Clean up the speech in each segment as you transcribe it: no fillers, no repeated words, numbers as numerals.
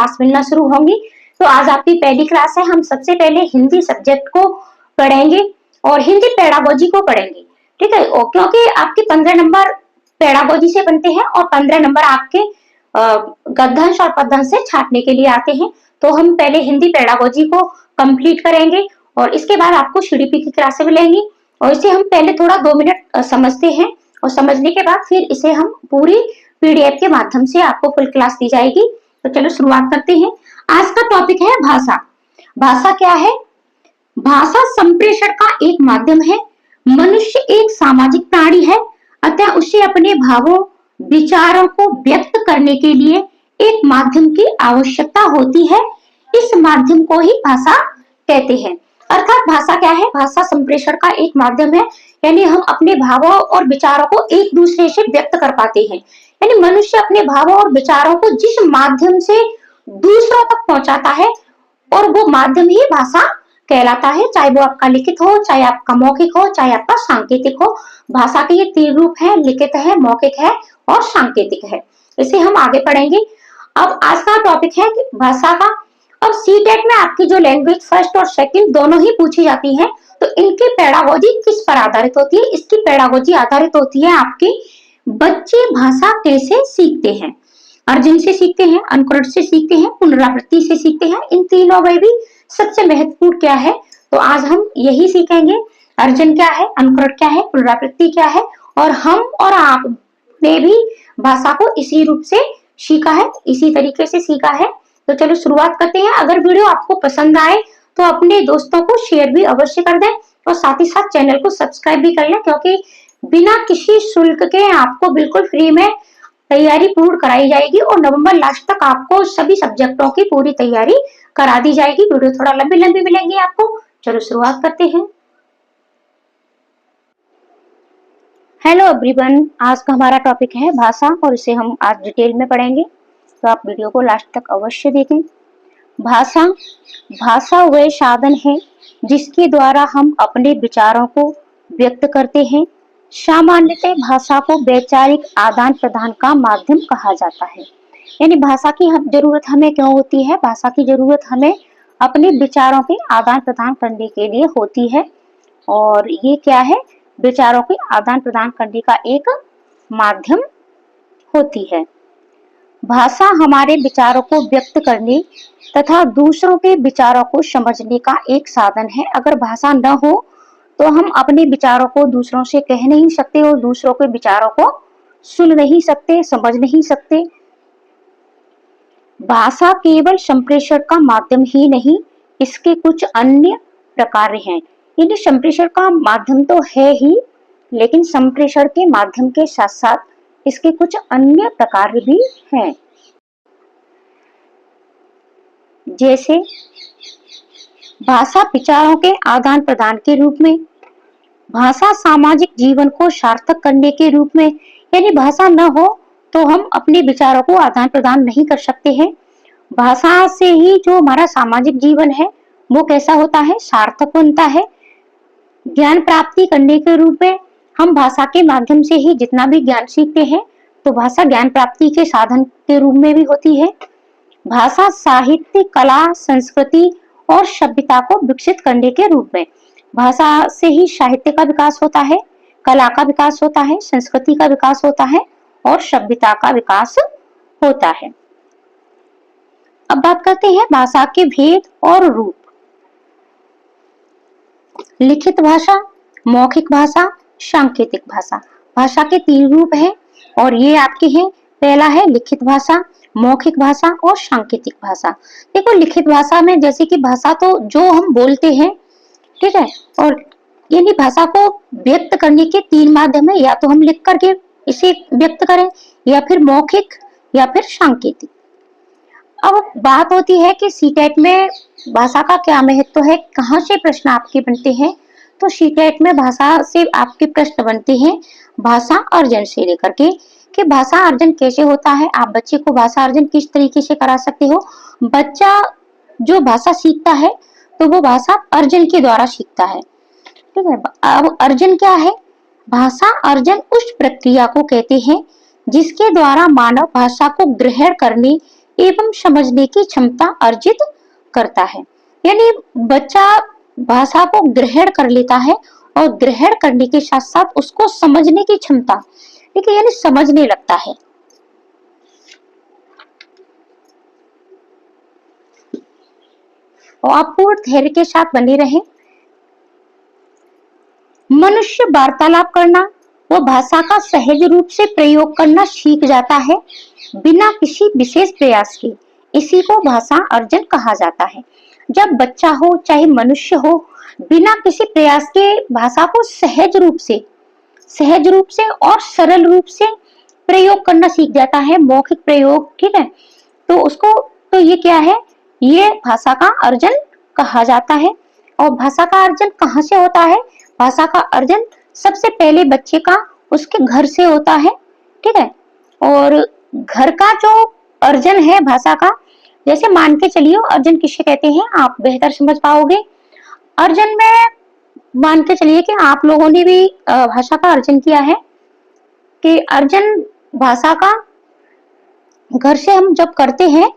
Class मिलना शुरू होंगी। तो आज आपकी पहली क्लास है। हम सबसे पहले हिंदी सब्जेक्ट को पढ़ेंगे और हिंदी पेडागोजी को पढ़ेंगे, ठीक है। क्योंकि आपके 15 नंबर पेडागोजी से बनते हैं और 15 नंबर आपके गद्यांश और पद्यांश से छाटने के लिए आते हैं। तो हम पहले हिंदी पेडागोजी को कंप्लीट करेंगे और इसके बाद आपको सीडीपी की क्लासें मिलेंगी और इसे हम पहले थोड़ा 2 मिनट समझते हैं और समझने के बाद फिर इसे हम पूरी पीडीएफ के माध्यम से आपको फुल क्लास दी जाएगी। तो चलो शुरुआत करते हैं। आज का टॉपिक है भाषा। भाषा क्या है? भाषा संप्रेषण का एक माध्यम है। मनुष्य एक सामाजिक प्राणी है, अतः उसे अपने भावों विचारों को व्यक्त करने के लिए एक माध्यम की आवश्यकता होती है। इस माध्यम को ही भाषा कहते हैं। अर्थात भाषा क्या है? भाषा संप्रेषण का एक माध्यम है, यानी हम अपने भावों और विचारों को एक दूसरे से व्यक्त कर पाते हैं। यानी मनुष्य अपने भावों और विचारों को जिस माध्यम से दूसरों तक पहुंचाता है और वो माध्यम ही भाषा कहलाता है। चाहे वो आपका लिखित हो, चाहे आपका मौखिक हो, चाहे आपका सांकेतिक हो। भाषा के ये 3 रूप है, लिखित है, मौखिक है और सांकेतिक है। इसे हम आगे पढ़ेंगे। अब आज का टॉपिक है भाषा का। अब सीटेट में आपकी जो लैंग्वेज फर्स्ट और सेकंड दोनों ही पूछी जाती है, तो इनकी पेडागोजी किस पर आधारित होती है? इसकी पेडागोजी आधारित होती है आपकी बच्चे भाषा कैसे सीखते हैं। अर्जन से सीखते हैं, अनुकरण से सीखते हैं, पुनरावृत्ति से सीखते हैं। इन तीनों में भी सबसे महत्वपूर्ण क्या है? तो आज हम यही सीखेंगे। अर्जन क्या है, अनुकरण क्या है, पुनरावृत्ति क्या है, और हम और आप ने भी भाषा को इसी रूप से सीखा है, इसी तरीके से सीखा है। तो चलो शुरुआत करते हैं। अगर वीडियो आपको पसंद आए तो अपने दोस्तों को शेयर भी अवश्य कर दें और साथ ही साथ चैनल को सब्सक्राइब भी कर लें, क्योंकि बिना किसी शुल्क के आपको बिल्कुल फ्री में तैयारी पूर्ण कराई जाएगी और नवंबर लास्ट तक आपको सभी सब्जेक्टों की पूरी तैयारी करा दी जाएगी। वीडियो थोड़ा लंबी लंबी मिलेंगी आपको। चलो शुरुआत करते हैं। हेलो एवरीवन, आज का हमारा टॉपिक है भाषा और इसे हम आज डिटेल में पढ़ेंगे, तो आप वीडियो को लास्ट तक अवश्य देखें। भाषा वह साधन है जिसके द्वारा हम अपने विचारों को व्यक्त करते हैं। सामान्यतः भाषा को वैचारिक आदान प्रदान का माध्यम कहा जाता है। यानी भाषा की जरूरत हमें क्यों होती है? भाषा की जरूरत हमें अपने विचारों के आदान प्रदान करने के लिए होती है, और ये क्या है? विचारों के आदान प्रदान करने का एक माध्यम होती है। भाषा हमारे विचारों को व्यक्त करने तथा दूसरों के विचारों को समझने का एक साधन है। अगर भाषा न हो तो हम अपने विचारों को दूसरों से कह नहीं सकते और दूसरों के विचारों को सुन नहीं सकते, समझ नहीं सकते। भाषा केवल संप्रेषण का माध्यम ही नहीं, इसके कुछ अन्य प्रकार हैं। यानी संप्रेषण का माध्यम तो है ही, लेकिन संप्रेषण के माध्यम के साथ साथ इसके कुछ अन्य प्रकार भी हैं। जैसे भाषा विचारों के आदान प्रदान के रूप में, भाषा सामाजिक जीवन को सार्थक करने के रूप में। यानी भाषा न हो तो हम अपने विचारों को आदान प्रदान नहीं कर सकते हैं। भाषा से ही जो हमारा सामाजिक जीवन है वो कैसा होता है? सार्थक बनता है। ज्ञान प्राप्ति करने के रूप में हम भाषा के माध्यम से ही जितना भी ज्ञान सीखते हैं, तो भाषा ज्ञान प्राप्ति के साधन के रूप में भी होती है। भाषा साहित्य, कला, संस्कृति और सभ्यता को विकसित करने के रूप में। भाषा से ही साहित्य का विकास होता है, कला का विकास होता है, संस्कृति का विकास होता है और सभ्यता का विकास होता है। अब बात करते हैं भाषा के भेद और रूप। लिखित भाषा, मौखिक भाषा, सांकेतिक भाषा। भाषा के 3 रूप हैं और ये आपके हैं। पहला है लिखित भाषा, मौखिक भाषा और सांकेतिक भाषा। देखो लिखित भाषा में जैसे कि भाषा तो जो हम बोलते हैं, ठीक है, और यानी भाषा को व्यक्त करने के 3 माध्यम है। या तो हम लिख करके इसे व्यक्त करें, या फिर मौखिक, या फिर सांकेतिक। अब बात होती है कि सीटेट में भाषा का क्या महत्व है, कहाँ से प्रश्न आपके बनते हैं? तो सीटेट में भाषा से आपके प्रश्न बनते हैं भाषा अर्जन से लेकर के, कि भाषा अर्जन कैसे होता है, आप बच्चे को भाषा अर्जन किस तरीके से करा सकते हो। बच्चा जो भाषा सीखता है तो वो भाषा अर्जन के द्वारा सीखता है, ठीक है। अब अर्जन क्या है? भाषा अर्जन उस प्रक्रिया को कहते हैं जिसके द्वारा मानव भाषा को ग्रहण करने एवं समझने की क्षमता अर्जित करता है। यानी बच्चा भाषा को ग्रहण कर लेता है और ग्रहण करने के साथ साथ उसको समझने की क्षमता, ठीक है, यानी समझने लगता है। और आप पूर्ण धैर्य के साथ बने रहें। मनुष्य वार्तालाप करना व भाषा का सहज रूप से प्रयोग करना सीख जाता है बिना किसी विशेष प्रयास के। इसी को भाषा अर्जन कहा जाता है। जब बच्चा हो चाहे मनुष्य हो, बिना किसी प्रयास के भाषा को सहज रूप से और सरल रूप से प्रयोग करना सीख जाता है, मौखिक प्रयोग, ठीक है। तो उसको, तो ये क्या है, ये भाषा का अर्जन कहा जाता है। और भाषा का अर्जन कहाँ से होता है? भाषा का अर्जन सबसे पहले बच्चे का उसके घर से होता है, ठीक है। और घर का जो अर्जन है भाषा का, जैसे मान के चलिए अर्जन किसे कहते हैं आप बेहतर समझ पाओगे। अर्जन में मान के चलिए कि आप लोगों ने भी भाषा का अर्जन किया है, कि अर्जन भाषा का घर से हम जब करते हैं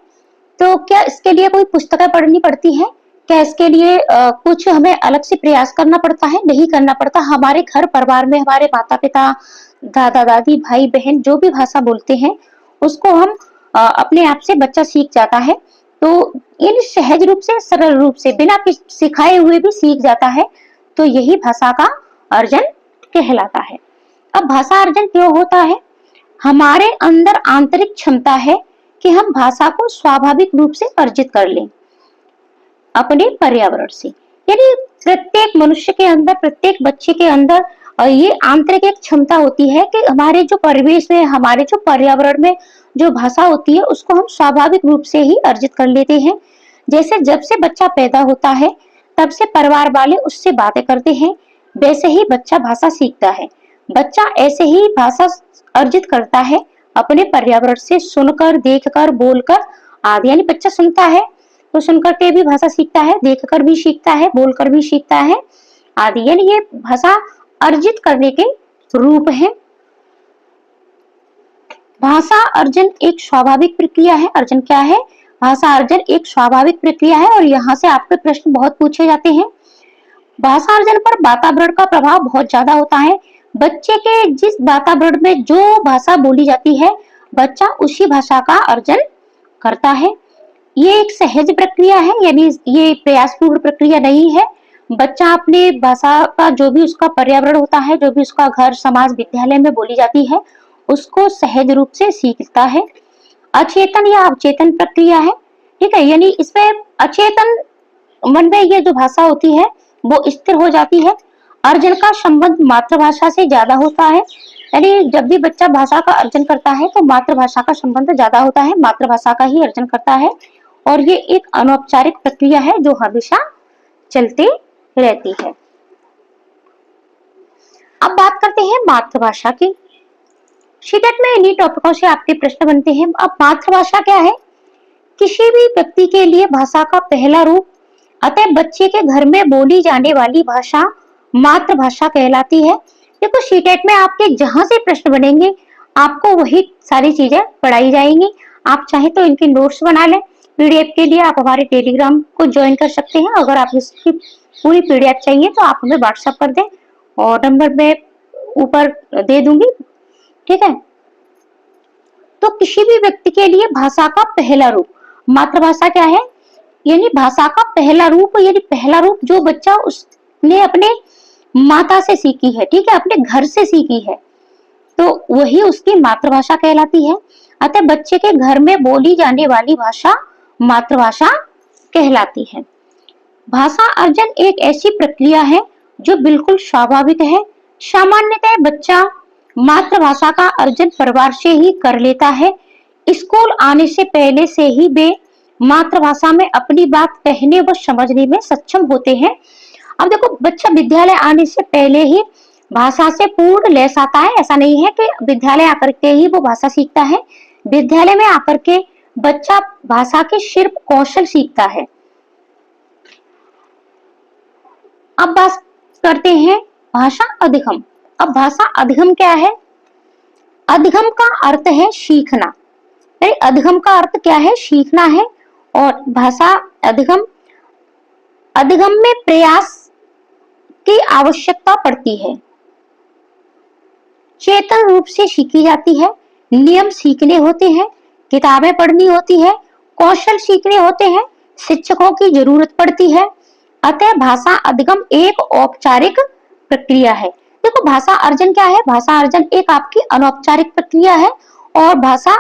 तो क्या इसके लिए कोई पुस्तकें पढ़नी पड़ती है? क्या इसके लिए कुछ हमें अलग से प्रयास करना पड़ता है? नहीं करना पड़ता। हमारे घर परिवार में हमारे माता पिता, दादा दादी, भाई बहन जो भी भाषा बोलते हैं उसको हम अपने आप से बच्चा सीख जाता है। तो इन सहज रूप से, सरल रूप से, बिना सिखाए हुए भी सीख जाता है। तो यही भाषा का अर्जन कहलाता है। अब भाषा अर्जन क्यों होता है? हमारे अंदर आंतरिक क्षमता है कि हम भाषा को स्वाभाविक रूप से अर्जित कर लें अपने पर्यावरण से। यानी प्रत्येक मनुष्य के अंदर, प्रत्येक बच्चे के अंदर ये आंतरिक एक क्षमता होती है कि हमारे जो परिवेश में, हमारे जो पर्यावरण में जो भाषा होती है उसको हम स्वाभाविक रूप से ही अर्जित कर लेते हैं। जैसे जब से बच्चा पैदा होता है तब से परिवार वाले उससे बातें करते हैं, वैसे ही बच्चा भाषा सीखता है। बच्चा ऐसे ही भाषा अर्जित करता है अपने पर्यावरण से, सुनकर, देखकर, बोलकर आदि। यानी बच्चा सुनता है तो सुनकर के भी भाषा सीखता है, देखकर भी सीखता है, बोलकर भी सीखता है आदि। यानी ये भाषा अर्जित करने के रूप है। भाषा अर्जन एक स्वाभाविक प्रक्रिया है। अर्जन क्या है? भाषा अर्जन एक स्वाभाविक प्रक्रिया है। और यहाँ से आपके प्रश्न बहुत पूछे जाते हैं। भाषा अर्जन पर वातावरण का प्रभाव बहुत ज्यादा होता है। बच्चे के जिस वातावरण में जो भाषा बोली जाती है, बच्चा उसी भाषा का अर्जन करता है। ये एक सहज प्रक्रिया है, यानी ये प्रयासपूर्ण प्रक्रिया नहीं है। बच्चा अपने भाषा का जो भी उसका पर्यावरण होता है, जो भी उसका घर, समाज, विद्यालय में बोली जाती है, उसको सहज रूप से सीखता है। अचेतन या अवचेतन प्रक्रिया है, ठीक है। यानी इसमें अचेतन मन में ये जो भाषा होती है वो स्थिर हो जाती है। अर्जन का संबंध मातृभाषा से ज्यादा होता है। यानी जब भी बच्चा भाषा का अर्जन करता है तो मातृभाषा का संबंध ज्यादा होता है, मातृभाषा का ही अर्जन करता है। और ये एक अनौपचारिक प्रक्रिया है जो हमेशा चलती रहती है। अब बात करते हैं मातृभाषा की। सीटेट में इन्हीं टॉपिकों से आपके प्रश्न बनते हैं। अब मातृभाषा क्या है? किसी भी व्यक्ति के लिए भाषा का पहला रूप, अतः बच्चे के घर में बोली जाने वाली भाषा मातृभाषा कहलाती है। देखो सीटेट में आपके जहां से प्रश्न बनेंगे आपको वही सारी चीजें पढ़ाई जाएंगी। आप चाहे तो इनके नोट्स बना लें। पीडीएफ के लिए आप हमारे टेलीग्राम को ज्वाइन कर सकते हैं। अगर आप इसकी पूरी पीडीएफ चाहिए तो आप हमें व्हाट्सएप कर दें और नंबर मैं ऊपर दे दूंगी, ठीक है। तो किसी भी व्यक्ति के लिए भाषा का पहला रूप, मातृभाषा क्या है? यानी भाषा का पहला रूप, यानी पहला रूप जो बच्चा उसने अपने माता से सीखी है, ठीक है, अपने घर से सीखी है, तो वही उसकी मातृभाषा कहलाती है। अतः बच्चे के घर में बोली जाने वाली भाषा मातृभाषा कहलाती है। भाषा अर्जन एक ऐसी प्रक्रिया है जो बिल्कुल स्वाभाविक है। सामान्यतः बच्चा मातृभाषा का अर्जन परिवार से ही कर लेता है। स्कूल आने से पहले से ही वे मातृभाषा में अपनी बात कहने व समझने में सक्षम होते हैं। अब देखो बच्चा विद्यालय आने से पहले ही भाषा से पूर्ण लैस आता है। ऐसा नहीं है कि विद्यालय आकर के ही वो भाषा सीखता है। विद्यालय में आकर के बच्चा भाषा के सिर्फ कौशल सीखता है। अब बात करते हैं भाषा अधिगम। अब भाषा अधिगम क्या है? अधिगम का अर्थ है सीखना, यानी अधिगम का अर्थ क्या है, सीखना है। और भाषा अधिगम, अधिगम में प्रयास की आवश्यकता पड़ती है, चेतन रूप से सीखी जाती है, नियम सीखने होते हैं, किताबें पढ़नी होती है, कौशल सीखने होते हैं, शिक्षकों की जरूरत पड़ती है। अतः भाषा अधिगम एक औपचारिक प्रक्रिया है। देखो भाषा अर्जन क्या है, भाषा अर्जन एक आपकी अनौपचारिक प्रक्रिया है और भाषा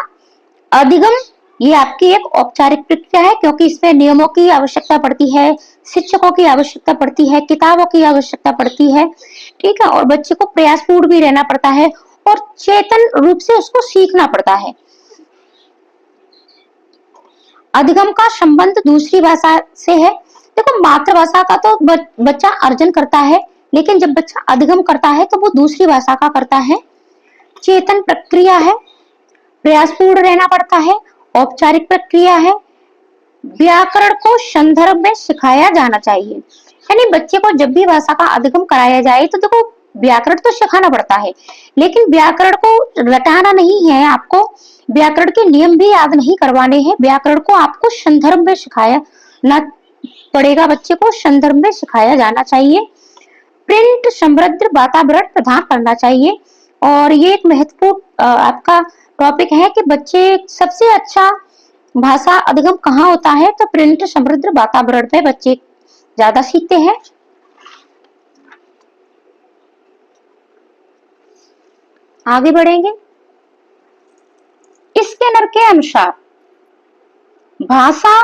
अधिगम ये आपकी एक औपचारिक प्रक्रिया है, क्योंकि इसमें नियमों की आवश्यकता पड़ती है, शिक्षकों की आवश्यकता पड़ती है, किताबों की आवश्यकता पड़ती है, ठीक है, और बच्चे को प्रयासपूर्ण भी रहना पड़ता है और चेतन रूप से उसको सीखना पड़ता है। अधिगम का संबंध दूसरी भाषा से है। देखो मातृभाषा का तो बच्चा अर्जन करता है, लेकिन जब बच्चा अधिगम करता है तो वो दूसरी भाषा का करता है। चेतन प्रक्रिया है, प्रयासपूर्ण रहना पड़ता है, औपचारिक प्रक्रिया है, व्याकरण को संदर्भ में सिखाया जाना चाहिए। यानी बच्चे को जब भी भाषा का अधिगम कराया जाए तो देखो व्याकरण तो सिखाना पड़ता है, लेकिन व्याकरण को रटाना नहीं है, आपको व्याकरण के नियम भी याद नहीं करवाने हैं, व्याकरण को आपको संदर्भ में सिखाया ना पड़ेगा, बच्चे को संदर्भ में सिखाया जाना चाहिए। प्रिंट समृद्ध वातावरण प्रदान करना चाहिए। और ये एक महत्वपूर्ण आपका टॉपिक है कि बच्चे सबसे अच्छा भाषा अधिगम कहाँ होता है, तो प्रिंट समृद्ध वातावरण में बच्चे ज्यादा सीखते हैं। आगे बढ़ेंगे। स्किनर के अनुसार भाषा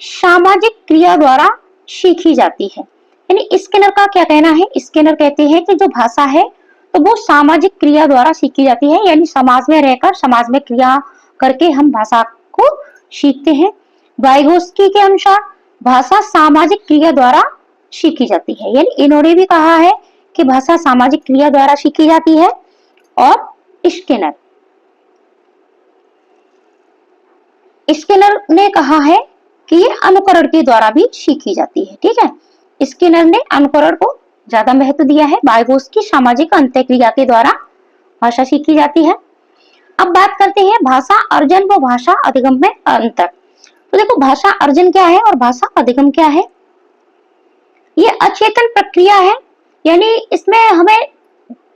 सामाजिक क्रिया द्वारा सीखी जाती है। यानी स्किनर का क्या कहना है, स्किनर कहते हैं कि जो भाषा है तो वो सामाजिक क्रिया द्वारा सीखी जाती है, यानी समाज में रहकर समाज में क्रिया करके हम भाषा को सीखते हैं। वाइगोस्की के अनुसार भाषा सामाजिक क्रिया द्वारा सीखी जाती है, यानी इन्होंने भी कहा है कि भाषा सामाजिक क्रिया द्वारा सीखी जाती है। और स्किनर स्किनर ने कहा है कि ये अनुकरण के द्वारा भी सीखी जाती है, ठीक है। स्किनर ने अनुकरण को ज्यादा महत्व दिया है, वाइगोस्की सामाजिक अंतःक्रिया के द्वारा भाषा सीखी जाती है। अब बात करते हैं भाषा अर्जन व भाषा अधिगम में अंतर। तो देखो भाषा अर्जन क्या है और भाषा अधिगम क्या है। ये अचेतन प्रक्रिया है, यानी इसमें हमें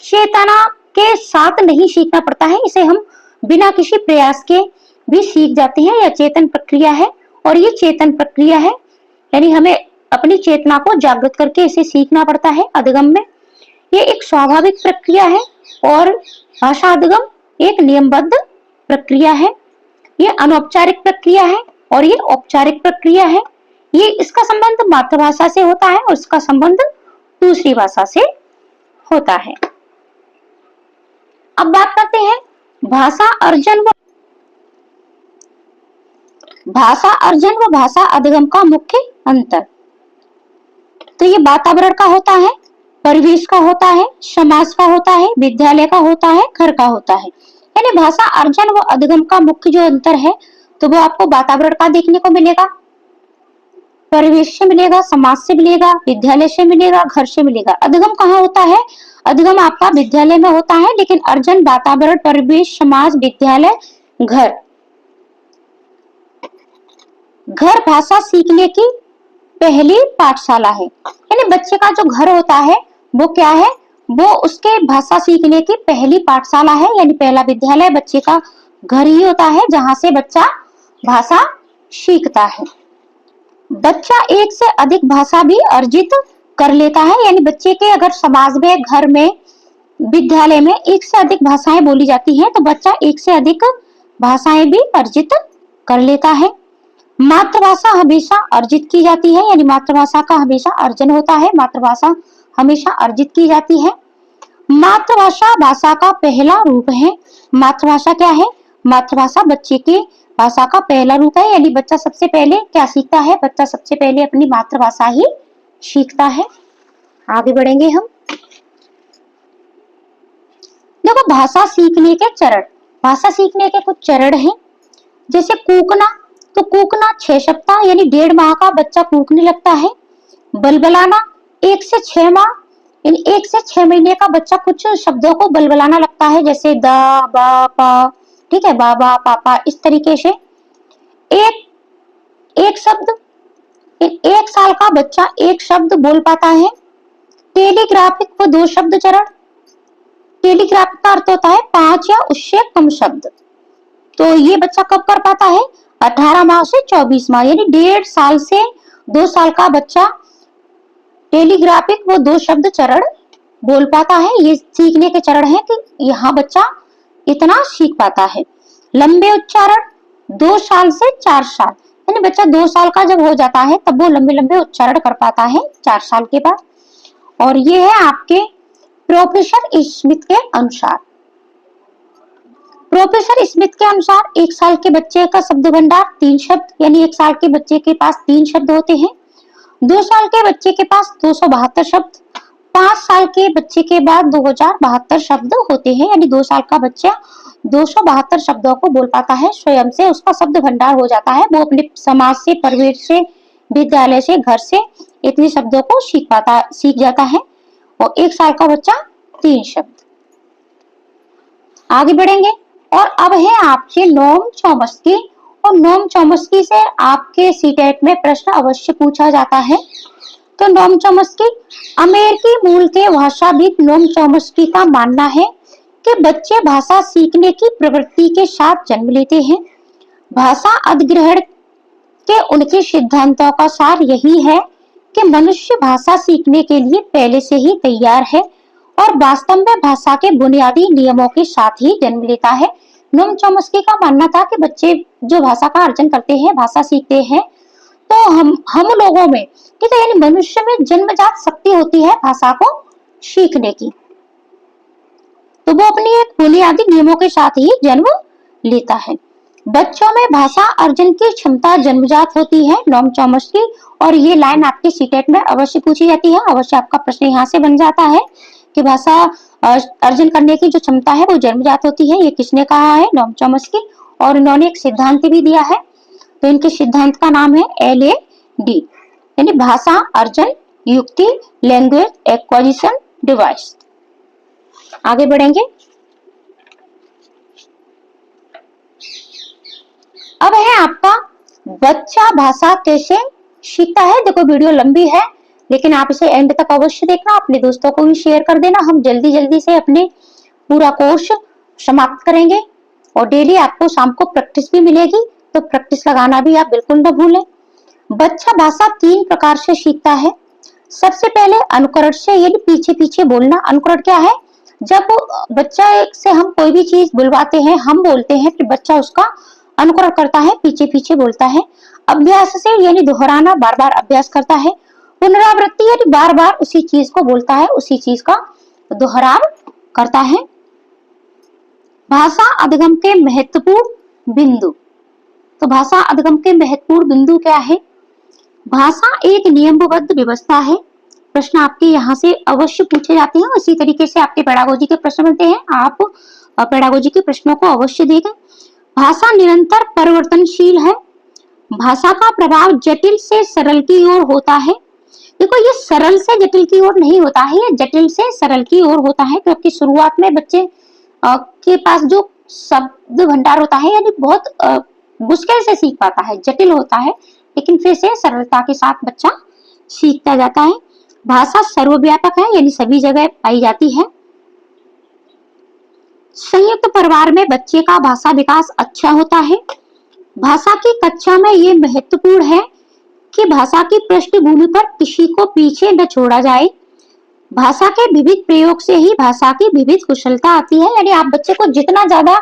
चेतना के साथ नहीं सीखना पड़ता है, इसे हम बिना किसी प्रयास के भी सीख जाते हैं। यह चेतन प्रक्रिया है और ये चेतन प्रक्रिया है, यानी हमें अपनी चेतना को जागृत करके इसे सीखना पड़ता है अधिगम में। ये एक स्वाभाविक प्रक्रिया है और भाषा अधिगम एक नियमबद्ध प्रक्रिया है। ये अनौपचारिक प्रक्रिया है और ये औपचारिक प्रक्रिया है। ये इसका संबंध मातृभाषा से होता है और इसका संबंध दूसरी भाषा से होता है। अब बात करते हैं भाषा अर्जन व भाषा अधिगम का मुख्य अंतर। तो ये वातावरण का होता है, परिवेश का होता है, समाज का होता है, विद्यालय का होता है, घर का होता है। यानी भाषा अर्जन व अधिगम का मुख्य जो अंतर है तो वो आपको वातावरण का देखने को मिलेगा, परिवेश से मिलेगा, समाज से मिलेगा, विद्यालय से मिलेगा, घर से मिलेगा। अधिगम कहाँ होता है, अधिगम आपका विद्यालय में होता है, लेकिन अर्जन वातावरण, परिवेश, समाज, विद्यालय, घर। घर भाषा सीखने की पहली पाठशाला है, यानी बच्चे का जो घर होता है वो क्या है, वो उसके भाषा सीखने की पहली पाठशाला है, यानी पहला विद्यालय बच्चे का घर ही होता है जहां से बच्चा भाषा सीखता है। बच्चा एक से अधिक भाषा भी अर्जित कर लेता है, यानी बच्चे के अगर समाज में, घर में, विद्यालय में एक से अधिक भाषाएं बोली जाती हैं तो बच्चा एक से अधिक भाषाएं भी अर्जित कर लेता है। मातृभाषा हमेशा अर्जित की जाती है, यानी मातृभाषा का हमेशा अर्जन होता है, मातृभाषा हमेशा अर्जित की जाती है। मातृभाषा भाषा का पहला रूप है। मातृभाषा क्या है, मातृभाषा बच्चे की भाषा का पहला रूप है, यानी बच्चा सबसे पहले क्या सीखता है, बच्चा सबसे पहले अपनी मातृभाषा ही सीखता है। आगे बढ़ेंगे हम। देखो भाषा सीखने के चरण, भाषा सीखने के कुछ चरण हैं, जैसे कूकना। तो कूकना 6 सप्ताह यानी 1.5 माह का बच्चा कूकने लगता है। बलबलाना 1 से 6 माह यानी 1 से 6 महीने का बच्चा कुछ शब्दों को बलबलाना लगता है, जैसे दा, बा, पा, ठीक है, बाबा पापा, इस तरीके से एक एक शब्द, एक साल का बच्चा एक शब्द बोल पाता है। टेलीग्राफिक व 2 शब्द चरण, टेलीग्राफिक का अर्थ होता है 5 या उससे कम शब्द। तो ये बच्चा कब कर पाता है? 18 माह से 24 माह, यानी 1.5 साल से 2 साल का बच्चा टेलीग्राफिक व 2 शब्द चरण बोल पाता है। ये सीखने के चरण है कि यहाँ बच्चा इतना सीख पाता है। लंबे उच्चारण 2 साल से 4 साल, यानी बच्चा 2 साल का जब हो जाता है तब वो लंबे लंबे उच्चारण कर पाता है 4 साल के बाद। और ये है आपके प्रोफेसर स्मिथ के अनुसार। प्रोफेसर स्मिथ के अनुसार 1 साल के बच्चे का शब्द भंडार 3 शब्द, यानी 1 साल के बच्चे के पास 3 शब्द होते हैं। 2 साल के बच्चे के पास 272 शब्द, 5 साल के बच्चे के बाद 2072 शब्द होते हैं, यानी 2 साल का बच्चा 272 शब्दों को बोल पाता है स्वयं से, उसका शब्द भंडार हो जाता है। वो अपने समाज से, परिवेश से, विद्यालय से, घर से इतने शब्दों को सीख जाता है। और 1 साल का बच्चा 3 शब्द। आगे बढ़ेंगे और अब है आपके नोम चॉम्स्की। और नोम चॉम्स्की से आपके सीटेट में प्रश्न अवश्य पूछा जाता है। तो नोम चॉम्स्की, अमेरिकी मूल के भाषाविद नोम चॉम्स्की का मानना है कि बच्चे भाषा सीखने की प्रवृत्ति के साथ जन्म लेते हैं। भाषा अधिग्रहण के उनके सिद्धांतों का सार यही है कि मनुष्य भाषा सीखने के लिए पहले से ही तैयार है और वास्तव में भाषा के बुनियादी नियमों के साथ ही जन्म लेता है। नोम चॉम्स्की का मानना था कि बच्चे जो भाषा का अर्जन करते हैं, भाषा सीखते हैं, तो हम लोगों में, ठीक है, यानी मनुष्य में जन्मजात शक्ति होती है भाषा को सीखने की, तो वो अपनी एक बुनियादी नियमों के साथ ही जन्म लेता है। बच्चों में भाषा अर्जन की क्षमता जन्मजात होती है, नोम चॉम्स्की। और ये लाइन आपके सीटेट में अवश्य पूछी जाती है, अवश्य आपका प्रश्न यहाँ से बन जाता है कि भाषा अर्जन करने की जो क्षमता है वो जन्मजात होती है। ये किसने कहा है? Noam Chomsky. और इन्होंने एक सिद्धांत भी दिया है, तो इनके सिद्धांत का नाम है LAD, यानी भाषा अर्जन युक्ति, लैंग्वेज एक्विजिशन डिवाइस। आगे बढ़ेंगे। अब है आपका बच्चा भाषा कैसे सीखता है। देखो वीडियो लंबी है, लेकिन आप इसे एंड तक अवश्य देखना, अपने दोस्तों को भी शेयर कर देना। हम जल्दी जल्दी से अपने पूरा कोर्स समाप्त करेंगे और डेली आपको शाम को प्रैक्टिस भी मिलेगी, तो प्रैक्टिस लगाना भी आप बिल्कुल न भूलें। बच्चा भाषा 3 प्रकार से सीखता है। सबसे पहले अनुकरण से, यानी पीछे पीछे बोलना। अनुकरण क्या है? जब बच्चा से हम कोई भी चीज बुलवाते हैं, हम बोलते हैं, फिर बच्चा उसका अनुकरण करता है, पीछे पीछे बोलता है। अभ्यास से, यानी दोहराना, बार बार अभ्यास करता है। पुनरावृत्ति, यानी बार बार उसी चीज को बोलता है, उसी चीज का दोहराव करता है। भाषा अधिगम के महत्वपूर्ण बिंदु। तो भाषा अधिगम के महत्वपूर्ण बिंदु क्या है? भाषा एक नियमबद्ध व्यवस्था है। प्रश्न आपके यहाँ से अवश्य पूछे जाते हैं, उसी तरीके से आपके पेडागोजी के प्रश्न बनते हैं। आप पेडागोजी के प्रश्नों को अवश्य देखें। भाषा निरंतर परिवर्तनशील है। भाषा का प्रभाव जटिल से सरल की ओर होता है। देखो, ये सरल से जटिल की ओर नहीं होता है, ये जटिल से सरल की ओर होता है, क्योंकि शुरुआत में बच्चे के पास जो शब्द भंडार होता है, यानी बहुत मुश्किल से सीख पाता है, जटिल होता है, लेकिन फिर से सरलता के साथ बच्चा सीखता जाता है। भाषा सर्वव्यापक है, यानी सभी जगह पाई जाती है। संयुक्त परिवार में बच्चे का भाषा विकास अच्छा होता है। भाषा की कक्षा में ये महत्वपूर्ण है कि भाषा की पृष्ठभूमि पर किसी को पीछे न छोड़ा जाए। भाषा के विविध प्रयोग से ही भाषा की विविध कुशलता आती है, यानी आप बच्चे को जितना ज्यादा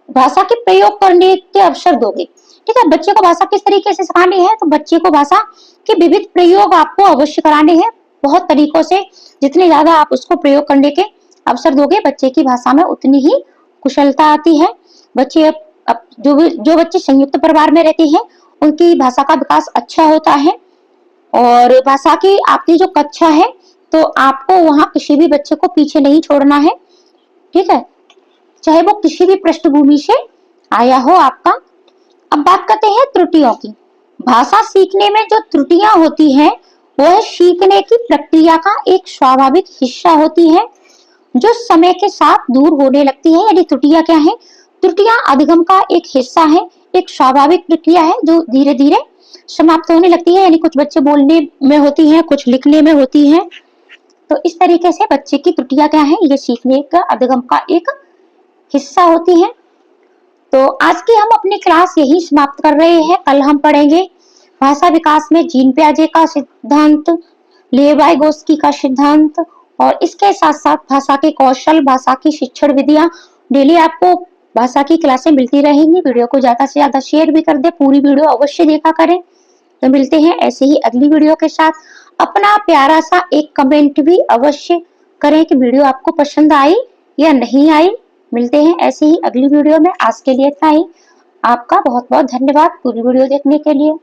भाषा के प्रयोग करने के अवसर दोगे, ठीक है, बच्चे को भाषा किस तरीके से सिखानी है, तो बच्चे को भाषा के विविध प्रयोग आपको अवश्य कराने हैं, बहुत तरीकों से। जितने ज्यादा आप उसको प्रयोग करने के अवसर दोगे, बच्चे की भाषा में उतनी ही कुशलता आती है। बच्चे अब जो बच्चे संयुक्त परिवार में रहते हैं, उनकी भाषा का विकास अच्छा होता है। और भाषा की आपकी जो कक्षा है, तो आपको वहां किसी भी बच्चे को पीछे नहीं छोड़ना है, ठीक है, चाहे वो किसी भी पृष्ठभूमि से आया हो आपका। अब बात करते हैं त्रुटियों की। भाषा सीखने में जो त्रुटियां होती हैं, वह सीखने की प्रक्रिया का एक स्वाभाविक हिस्सा होती है, जो समय के साथ दूर होने लगती है। यानी त्रुटियां क्या है? त्रुटियां अधिगम का एक हिस्सा है, एक स्वाभाविक प्रक्रिया है जो धीरे धीरे समाप्त होने लगती है। यानी कुछ बच्चे बोलने में होती हैं, कुछ लिखने में होती हैं। तो इस तरीके से बच्चे की त्रुटियां क्या है, ये सीखने का अधिगम का एक हिस्सा होती है। तो आज की हम अपनी क्लास यही समाप्त कर रहे हैं। कल हम पढ़ेंगे भाषा विकास में जीन पियाजे का सिद्धांत, लेवी-गोस्की का सिद्धांत, और इसके साथ साथ भाषा के कौशल, भाषा की शिक्षण विधियां। डेली आपको भाषा की क्लासें मिलती रहेंगी। वीडियो को ज्यादा से ज्यादा शेयर भी कर दे, पूरी वीडियो अवश्य देखा करें। तो मिलते हैं ऐसे ही अगली वीडियो के साथ। अपना प्यारा सा एक कमेंट भी अवश्य करें कि वीडियो आपको पसंद आई या नहीं आई। मिलते हैं ऐसे ही अगली वीडियो में। आज के लिए इतना ही। आपका बहुत बहुत धन्यवाद पूरी वीडियो देखने के लिए।